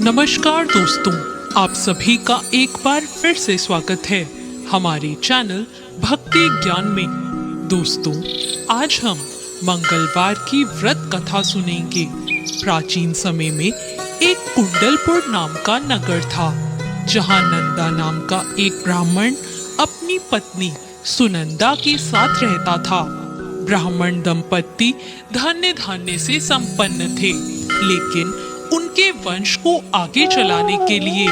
नमस्कार दोस्तों, आप सभी का एक बार फिर से स्वागत है हमारे चैनल भक्ति ज्ञान में। दोस्तों, आज हम मंगलवार की व्रत कथा सुनेंगे। प्राचीन समय में एक कुंडलपुर नाम का नगर था, जहां नंदा नाम का एक ब्राह्मण अपनी पत्नी सुनंदा के साथ रहता था। ब्राह्मण दंपति धन्य धान्य से संपन्न थे, लेकिन उनके वंश को आगे चलाने के लिए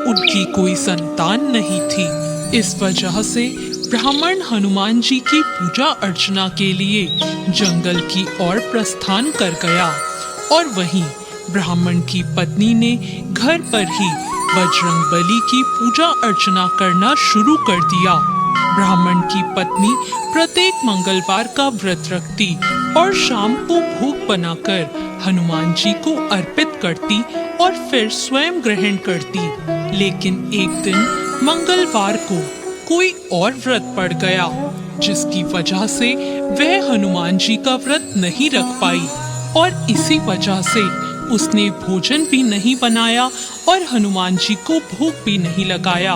उनकी कोई संतान नहीं थी। इस वजह से ब्राह्मण हनुमान जी की पूजा अर्चना के लिए जंगल की ओर प्रस्थान कर गया और वहीं ब्राह्मण की पत्नी ने घर पर ही बजरंगबली की पूजा अर्चना करना शुरू कर दिया। ब्राह्मण की पत्नी प्रत्येक मंगलवार का व्रत रखती और शाम को भोग बनाकर हनुमान जी को अर्पित करती और फिर स्वयं ग्रहण करती। लेकिन एक दिन मंगलवार को कोई और व्रत पड़ गया, जिसकी वजह से वह हनुमान जी का व्रत नहीं रख पाई और इसी वजह से उसने भोजन भी नहीं बनाया और हनुमान जी को भोग भी नहीं लगाया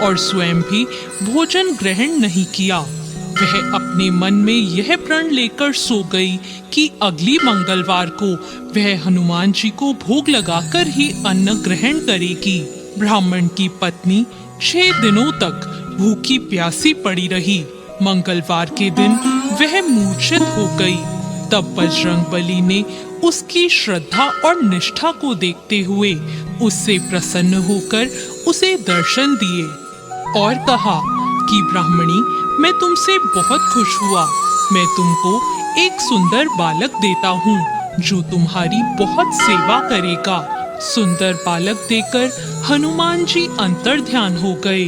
और स्वयं भी भोजन ग्रहण नहीं किया। वह अपने मन में यह प्रण लेकर सो गई कि अगली मंगलवार को वह हनुमान जी को भोग लगाकर ही अन्न ग्रहण करेगी। ब्राह्मण की पत्नी 6 दिनों तक भूखी प्यासी पड़ी रही। मंगलवार के दिन वह मूर्छित हो गई। तब बजरंगबली ने उसकी श्रद्धा और निष्ठा को देखते हुए उससे प्रसन्न होकर उसे दर्शन दिए और कहा कि ब्राह्मणी, मैं तुमसे बहुत खुश हुआ। मैं तुमको एक सुंदर बालक देता हूँ जो तुम्हारी बहुत सेवा करेगा। सुंदर बालक देकर हनुमान जी अंतर्ध्यान हो गए।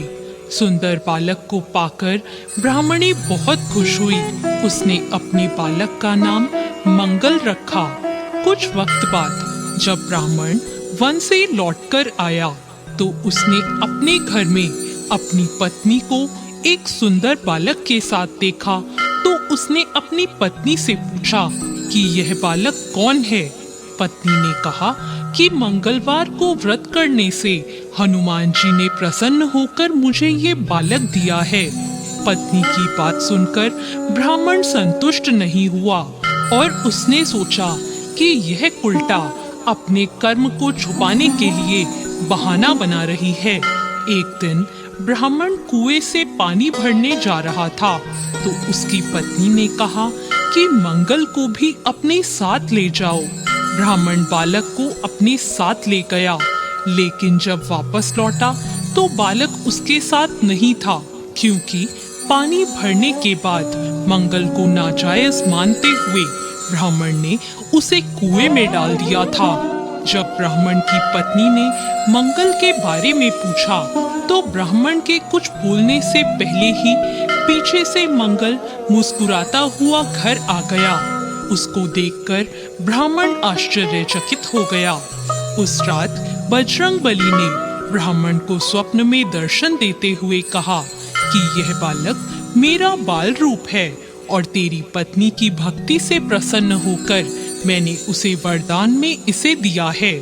सुंदर बालक को पाकर ब्राह्मणी बहुत खुश हुई। उसने अपने बालक का नाम मंगल रखा। कुछ वक्त बाद जब ब्राह्मण वन से लौटकर आया तो उसने अपने घर में अपनी पत्नी को एक सुंदर बालक के साथ देखा तो उसने अपनी पत्नी से पूछा कि यह बालक कौन है। पत्नी ने कहा कि मंगलवार को व्रत करने से हनुमान जी ने प्रसन्न होकर मुझे ये बालक दिया है। पत्नी की बात सुनकर ब्राह्मण संतुष्ट नहीं हुआ और उसने सोचा कि यह उल्टा अपने कर्म को छुपाने के लिए बहाना बना रही है। एक दिन ब्राह्मण कुएं से पानी भरने जा रहा था तो उसकी पत्नी ने कहा कि मंगल को भी अपने साथ ले जाओ। ब्राह्मण बालक को अपने साथ ले गया, लेकिन जब वापस लौटा तो बालक उसके साथ नहीं था, क्योंकि पानी भरने के बाद मंगल को नाजायज मानते हुए ब्राह्मण ने उसे कुएं में डाल दिया था। जब ब्राह्मण की पत्नी ने मंगल के बारे में पूछा तो ब्राह्मण के कुछ बोलने से पहले ही पीछे से मंगल मुस्कुराता हुआ घर आ गया। उसको देखकर ब्राह्मण आश्चर्यचकित हो गया। उस रात बजरंगबली ने ब्राह्मण को स्वप्न में दर्शन देते हुए कहा कि यह बालक मेरा बाल रूप है और तेरी पत्नी की भक्ति से प्रसन्न होकर मैंने उसे वरदान में इसे दिया है।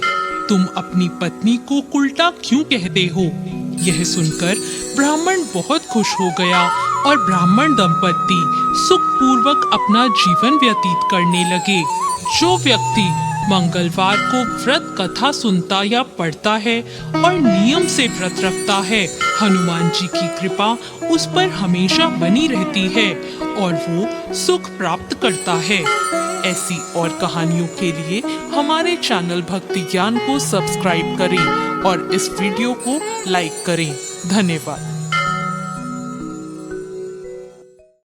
तुम अपनी पत्नी को उल्टा क्यों कहते हो? यह सुनकर ब्राह्मण बहुत खुश हो गया और ब्राह्मण दंपति सुखपूर्वक अपना जीवन व्यतीत करने लगे। जो व्यक्ति मंगलवार को व्रत कथा सुनता या पढ़ता है और नियम से व्रत रखता है, हनुमान जी की कृपा उस पर हमेशा बनी रहती है और वो सुख प्राप्त करता है। ऐसी और कहानियों के लिए हमारे चैनल भक्ति ज्ञान को सब्सक्राइब करें और इस वीडियो को लाइक करें। धन्यवाद।